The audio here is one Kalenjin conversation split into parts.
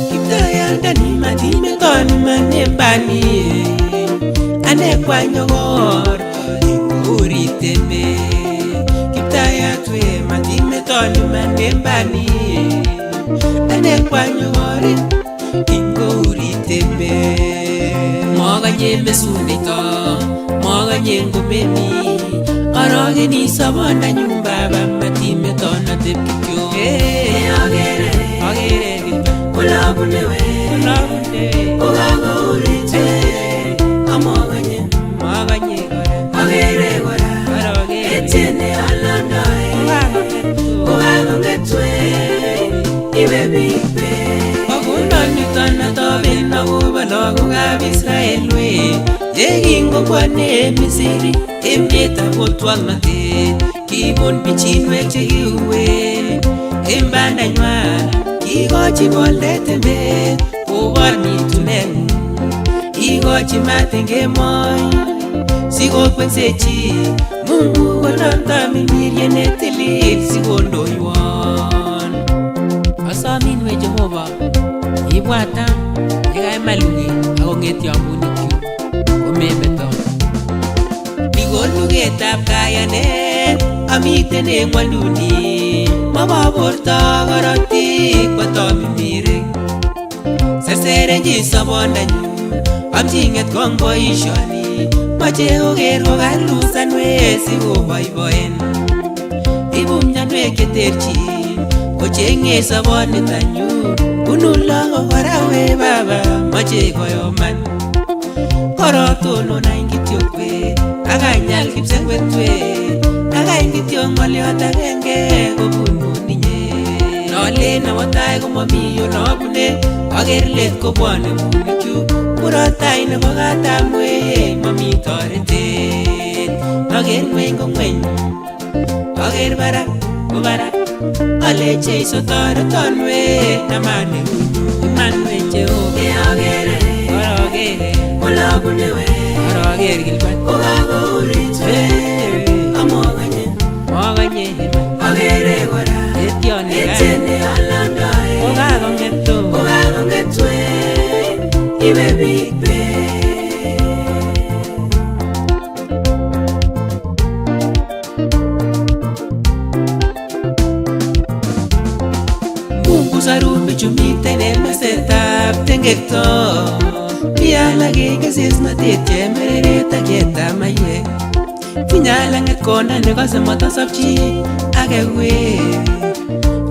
Kiptayandani matimetoni manembani ane kwanyogor uritembe Kiptayatwe matimetoni manembani ane kwanyogor uritembe Moganye mesunito moganye ngomeni arogeni sabona nyumba matimetona tepkyo agere Olabunewe Ogagorite Amoganye Agere Gora Etienne Alandae Ogagogetwe Ibe Bigbe Ogundani Tana Tobina Ubalogo Gab Israel we Yegingo Kwane Misiri Imjeta Botwag Mate Kibun Pichinwe Chegiwe Imbanda Nywa Igochi boletembe Ubarni tunen Igochi matenge moy Sigo kwensechi Mungu konanta mimiri netilil Sigo ndoywan Asamin we Jehova Ibwata Yega emalugi Ako ngeti amunikyu Omebeto Nigolugetab kayanet Amiten engwaluni Mababorta korotik Batomi mirek Serserenji sabondanyu Amchinget kong boishoni Mache koker kokalusan we Sikoboiboen Ibu mnyanwek cheterchin Kochenge sabonitanyu Bunu lagok kora we baba Mache koyoman Korotono naing kityok we Akanyal kipsengwet we Akain kityok ngoliot agenge Kobunu ninye Nolen awotai komamiyo nobune Aker let kobwane munikyu Murotai nebo katamwe Mami toretet Aker ngweny ko ngweny Aker barak ko barak Ale Jeiso toreton we Namane Iman we Jehova Agere Aragere Olabune we Aragere gilbat Ogagorite Amoganye Agere gora Etienne Alandae Ogagongetwe Ibe Bigbe Mungu sarun bichumiten emesetab tengekto Pialake kesesnatet chemereret ak yetamayek Tinyalanget konda nekose matasopchi ake we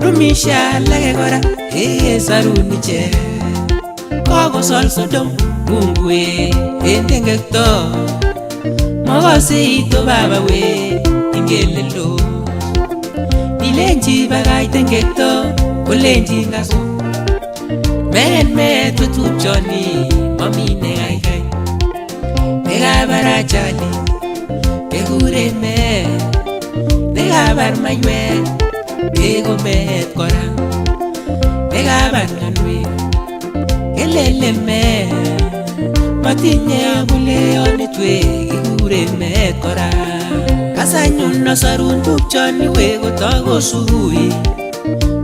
Rumisha alake kora sarun ichek Kokosol Sodom Mungu we tengekto Makose ito baba we ingelelo Nilenji bakach tengekto Kolenji ngaso Men tutupchoni Mamine kaikai Nekabarachali Kekure Nekabar maywek Keko meet kora Nekabar nganwek Kelele Matinye akuleyonit we Kekure meet kora Kasanyun nasarun tupchoni we Kotago subui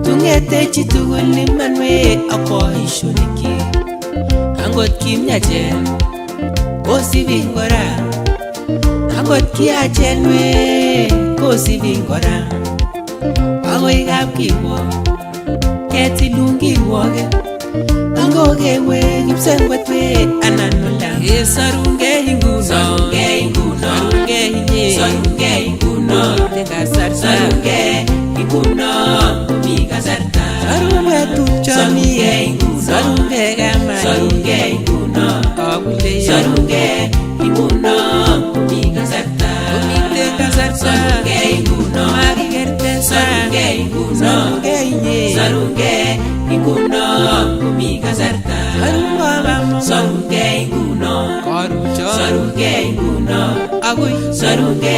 Tungete chitugul iman we Apoishonikyi Angot kimnyachen Kosibin kora Angot kiachen we Kosibin kora Akoi kapkirwok Ketilun kirwoke Angokewe kipsengwet we Anan olda Sarunge inguno Sarunge inguno Sarunge inye Sarunge inguno Sarunge inguno Kumi kasarta Sarunge tupchoni Sarunge kamani Sarunge inguno Sarunge inguno Kumi kasarta Kumite kasarta Sarunge inguno Makikerte Sarunge inguno Sarunge inye Sarunge inguno Kumi kasarta Sarunge inguno Sarunge inguno Sarunge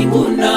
inguno